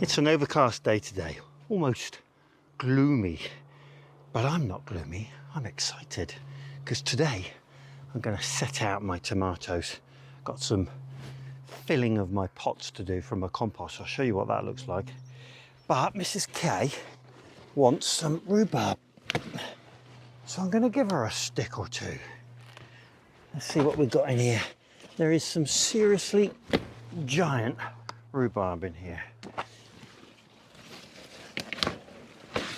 It's an overcast day today, almost gloomy, but I'm not gloomy, I'm excited because today I'm going to set out my tomatoes. Got some filling of my pots to do from a compost. I'll show you what that looks like. But Mrs. K wants some rhubarb, so I'm going to give her a stick or two. Let's see what we've got in here. There is some seriously giant rhubarb in here.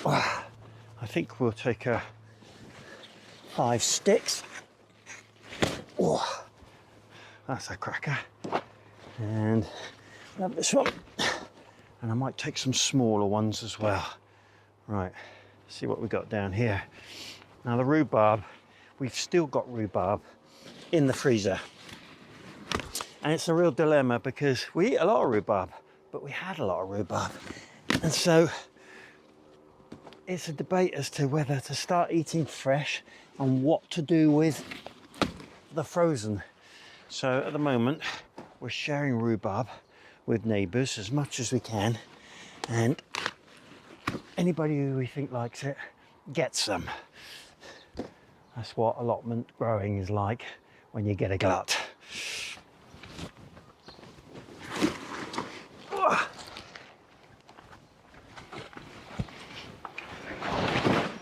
I think we'll take 5 sticks. Oh, that's a cracker. And we'll have this one. And I might take some smaller ones as well. Right, see what we've got down here. Now the rhubarb, we've still got rhubarb in the freezer. And it's a real dilemma because we eat a lot of rhubarb, but we had a lot of rhubarb. And so it's a debate as to whether to start eating fresh and what to do with the frozen. So at the moment, we're sharing rhubarb with neighbours as much as we can, and anybody who we think likes it gets some. That's what allotment growing is like when you get a glut.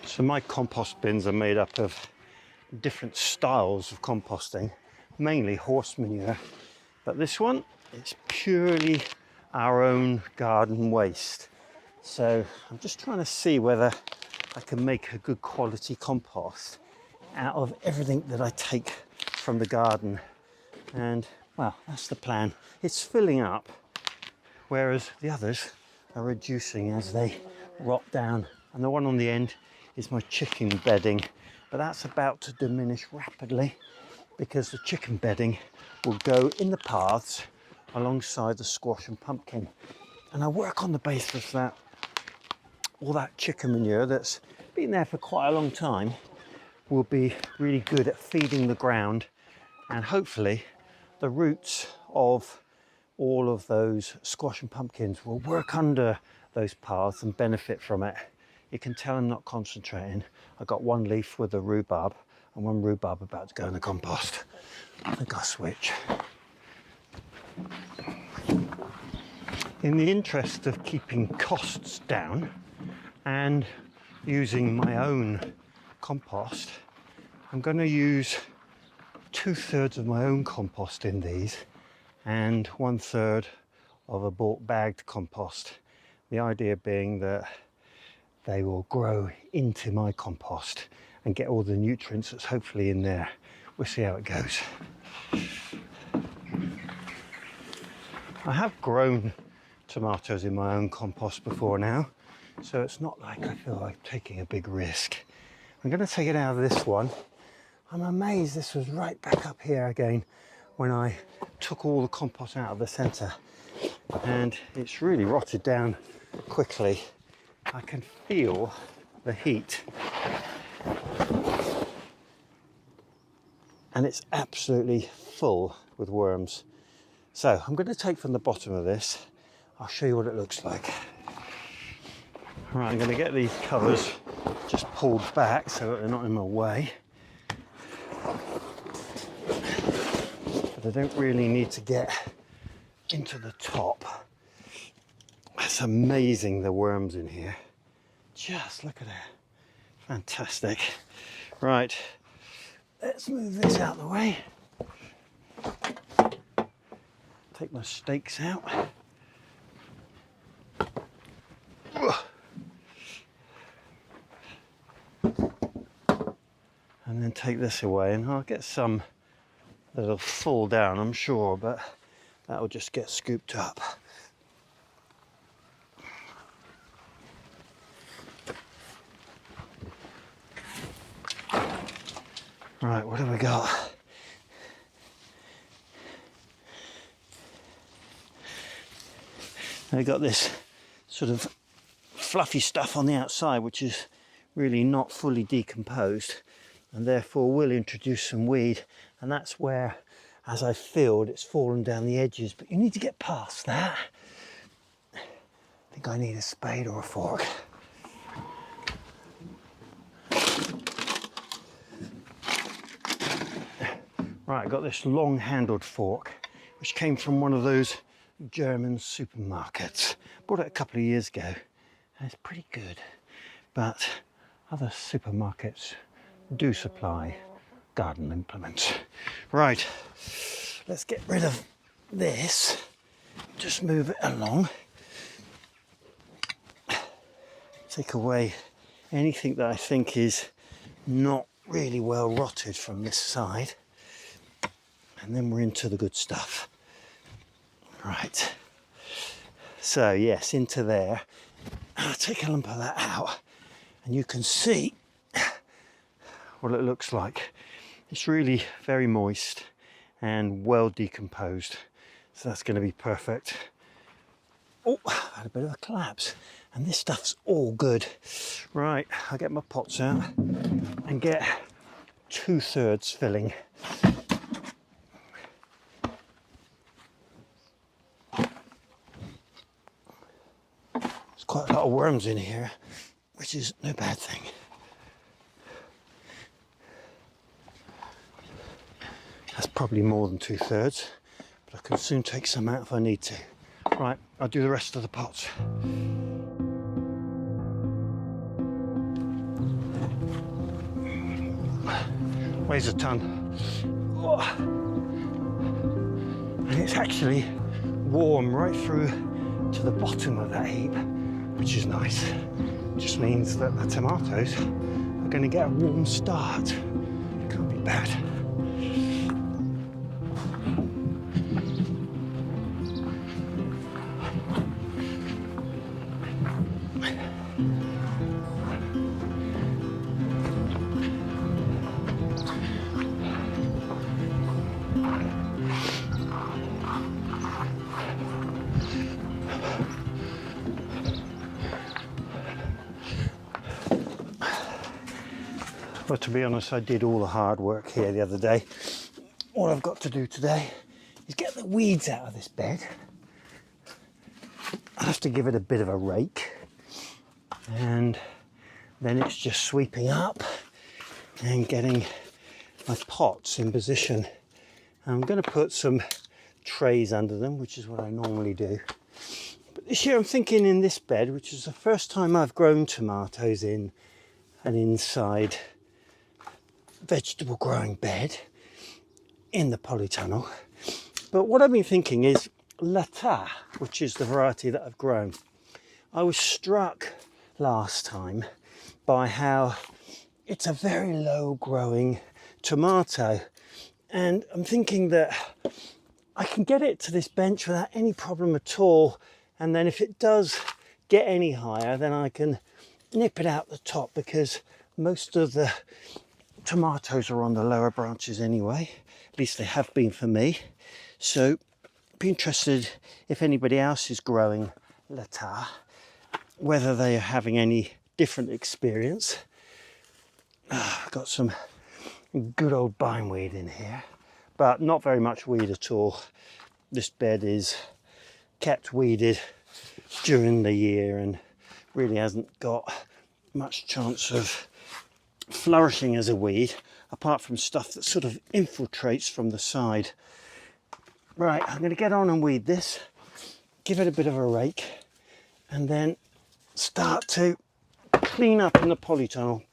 So my compost bins are made up of different styles of composting, mainly horse manure, but this one is purely our own garden waste. So I'm just trying to see whether I can make a good quality compost out of everything that I take from the garden. And well, that's the plan. It's filling up, whereas the others are reducing as they rot down. And the one on the end is my chicken bedding, but that's about to diminish rapidly because the chicken bedding will go in the paths alongside the squash and pumpkin. And I work on the basis that all that chicken manure that's been there for quite a long time will be really good at feeding the ground, and hopefully the roots of all of those squash and pumpkins will work under those paths and benefit from it. You can tell I'm not concentrating. I got one leaf with the rhubarb and one rhubarb about to go in the compost. I think I'll switch. In the interest of keeping costs down and using my own compost, I'm going to use 2/3 of my own compost in these and 1/3 of a bought bagged compost. The idea being that they will grow into my compost and get all the nutrients that's hopefully in there. We'll see how it goes. I have grown tomatoes in my own compost before now, so it's not like I feel like taking a big risk. I'm going to take it out of this one. I'm amazed this was right back up here again when I took all the compost out of the centre, and it's really rotted down quickly. I can feel the heat, and it's absolutely full with worms. So I'm going to take from the bottom of this. I'll show you what it looks like. All right, I'm going to get these covers just pulled back so that they're not in my way. But I don't really need to get into the top. It's amazing, the worms in here. Just look at it. Fantastic. Right, let's move this out of the way. Take my stakes out. And then take this away, and I'll get some that'll fall down, I'm sure, but that'll just get scooped up. Right, what have we got? I got this sort of fluffy stuff on the outside, which is really not fully decomposed, and therefore will introduce some weed. And that's where, as I filled, it's fallen down the edges, but you need to get past that. think I need a spade or a fork. Right, I got this long-handled fork, which came from one of those German supermarkets. Bought it a couple of years ago, and it's pretty good. But other supermarkets do supply garden implements. Right, let's get rid of this. Just move it along. Take away anything that I think is not really well rotted from this side. And then we're into the good stuff. Right. So yes, into there. I'll take a lump of that out and you can see what it looks like. It's really very moist and well decomposed. So that's going to be perfect. Oh, I had a bit of a collapse. And this stuff's all good. Right, I'll get my pots out and get 2/3 filling. There's quite a lot of worms in here, which is no bad thing. That's probably more than 2/3, but I can soon take some out if I need to. Right, I'll do the rest of the pots. Weighs a ton. Oh. And it's actually warm right through to the bottom of that heap, which is nice. Just means that the tomatoes are going to get a warm start. Can't be bad. Well, to be honest, I did all the hard work here the other day. All I've got to do today is get the weeds out of this bed. I have to give it a bit of a rake, and then it's just sweeping up and getting my pots in position. I'm going to put some trays under them, which is what I normally do. But this year I'm thinking in this bed, which is the first time I've grown tomatoes in an inside vegetable growing bed in the polytunnel. But what I've been thinking is Lata, which is the variety that I've grown. I was struck last time by how it's a very low growing tomato, and I'm thinking that I can get it to this bench without any problem at all, and then if it does get any higher, then I can nip it out the top, because most of the tomatoes are on the lower branches anyway. At least they have been for me. So be interested if anybody else is growing Lata, whether they are having any different experience. I've got some good old bindweed in here, but not very much weed at all. This bed is kept weeded during the year and really hasn't got much chance of flourishing as a weed, apart from stuff that sort of infiltrates from the side. Right, I'm going to get on and weed this, give it a bit of a rake, and then start to clean up in the polytunnel,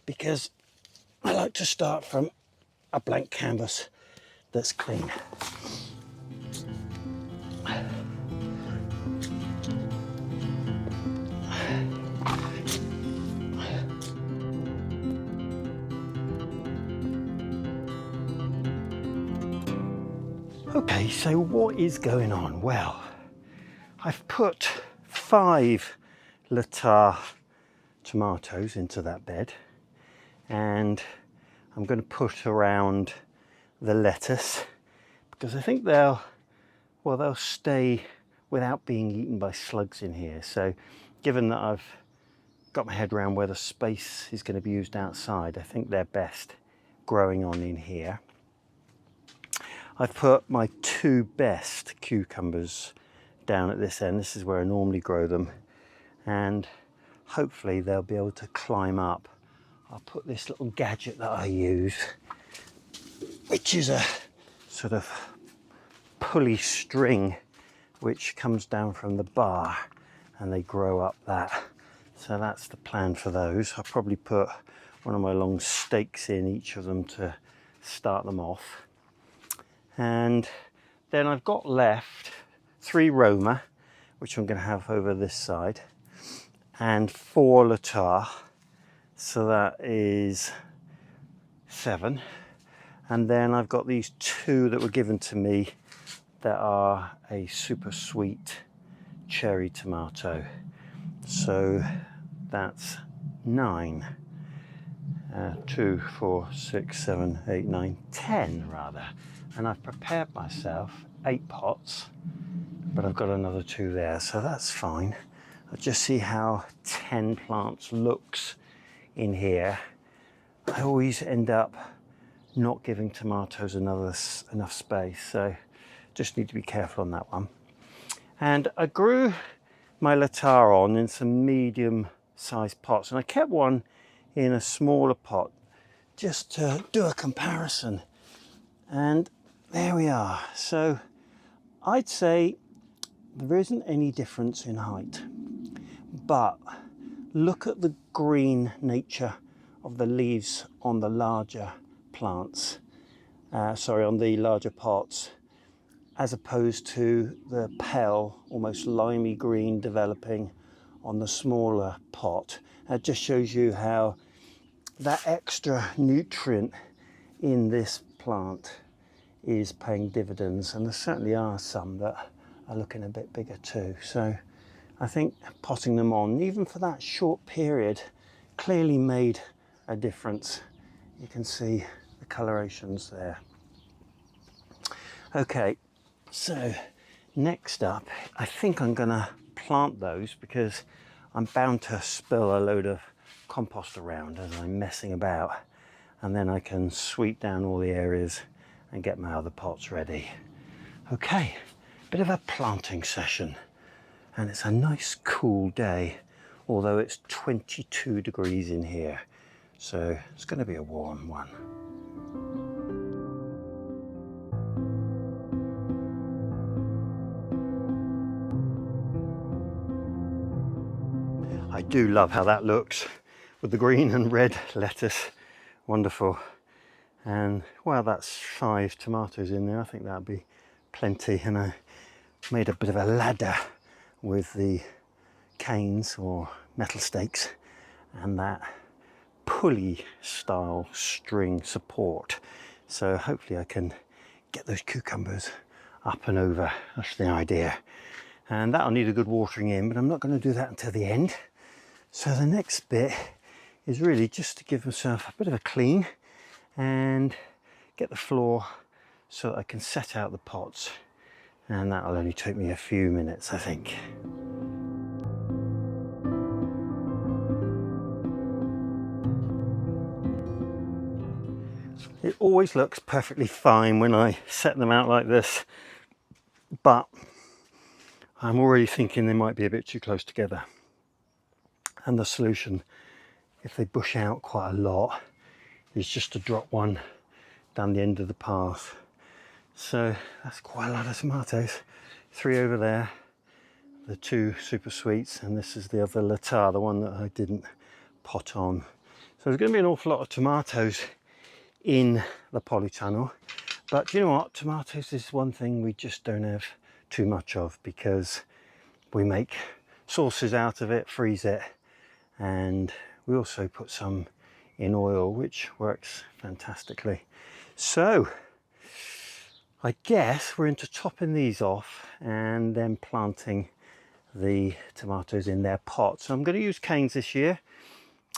because I like to start from a blank canvas that's clean. Okay, so what is going on? Well, I've put 5 Lata tomatoes into that bed, and I'm going to put around the lettuce, because I think they'll stay without being eaten by slugs in here. So given that I've got my head around where the space is going to be used outside, I think they're best growing on in here. I've put my 2 best cucumbers down at this end. This is where I normally grow them, and hopefully they'll be able to climb up. I'll put this little gadget that I use, which is a sort of pulley string which comes down from the bar, and they grow up that. So that's the plan for those. I'll probably put one of my long stakes in each of them to start them off. And then I've got left 3 Roma, which I'm going to have over this side, and 4 Latar. So that is 7. And then I've got these 2 that were given to me that are a super sweet cherry tomato. So that's 9. 2, 4, 6, 7, 8, 9, 10 rather. And I've prepared myself 8 pots, but I've got another 2 there, so that's fine. I'll just see how 10 plants looks in here. I always end up not giving tomatoes enough space, so just need to be careful on that one. And I grew my Latar on in some medium sized pots, and I kept one in a smaller pot just to do a comparison, and there we are. So I'd say there isn't any difference in height, but look at the green nature of the leaves on the larger plants, on the larger pots, as opposed to the pale, almost limey green developing on the smaller pot. It just shows you how that extra nutrient in this plant is paying dividends, and there certainly are some that are looking a bit bigger too. So I think potting them on, even for that short period, clearly made a difference. You can see the colorations there. Okay, so next up, I think I'm gonna plant those because I'm bound to spill a load of compost around as I'm messing about, and then I can sweep down all the areas and get my other pots ready. Okay, bit of a planting session, and it's a nice cool day, although it's 22 degrees in here, so it's going to be a warm one. I do love how that looks with the green and red lettuce. Wonderful. And well, that's 5 tomatoes in there. I think that'll be plenty. And I made a bit of a ladder with the canes or metal stakes and that pulley style string support. So hopefully I can get those cucumbers up and over. That's the idea. And that'll need a good watering in, but I'm not going to do that until the end. So the next bit is really just to give myself a bit of a clean and get the floor so that I can set out the pots, and that'll only take me a few minutes, I think. It always looks perfectly fine when I set them out like this, but I'm already thinking they might be a bit too close together. And the solution, if they bush out quite a lot, is just to drop one down the end of the path. So that's quite a lot of tomatoes. 3 over there, the 2 super sweets, and this is the other Latar, the one that I didn't pot on. So there's going to be an awful lot of tomatoes in the polytunnel, but you know what, tomatoes is one thing we just don't have too much of, because we make sauces out of it, freeze it, and we also put some in oil, which works fantastically. So I guess we're into topping these off and then planting the tomatoes in their pots. So I'm going to use canes this year,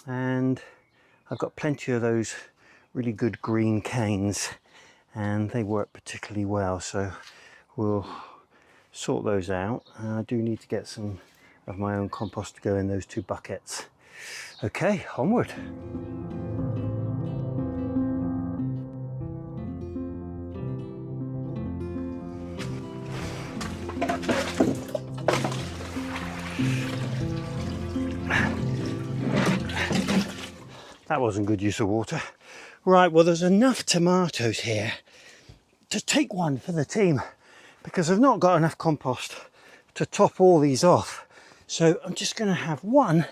and I've got plenty of those really good green canes, and they work particularly well, so we'll sort those out. I do need to get some of my own compost to go in those 2 buckets. Okay, onward. That wasn't good use of water. Right, well, there's enough tomatoes here to take one for the team because I've not got enough compost to top all these off. So I'm just going to have one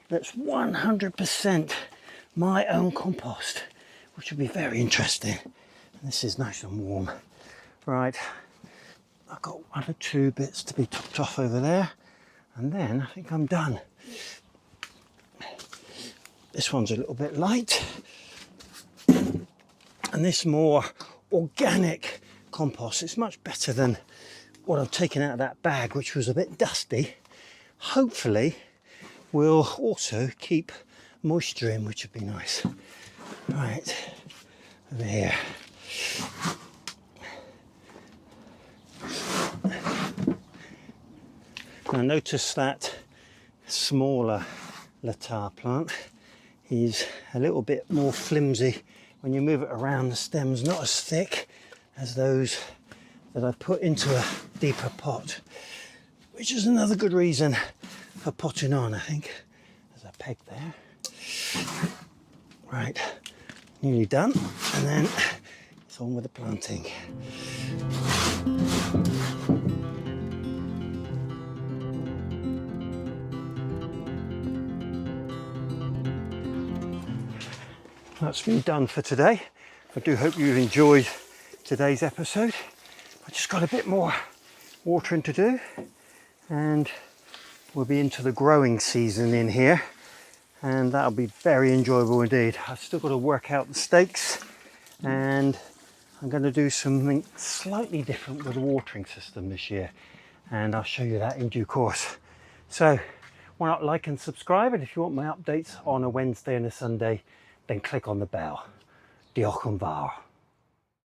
that's 100% my own compost, which will be very interesting. And this is nice and warm. Right, I've got 1 or 2 bits to be topped off over there, and then I think I'm done. This one's a little bit light, and this more organic compost, it's much better than what I've taken out of that bag, which was a bit dusty. Hopefully will also keep moisture in, which would be nice. Right, over here. Now notice that smaller lettuce plant is a little bit more flimsy. When you move it around, the stem's not as thick as those that I put into a deeper pot, which is another good reason for potting on, I think. There's a peg there. Right, nearly done, and then it's on with the planting. That's me done for today. I do hope you've enjoyed today's episode. I just got a bit more watering to do, and we'll be into the growing season in here, and that'll be very enjoyable indeed. I've still got to work out the stakes, and I'm going to do something slightly different with the watering system this year, and I'll show you that in due course. So why not like and subscribe, and if you want my updates on a Wednesday and a Sunday, then click on the bell. Diolch yn fawr.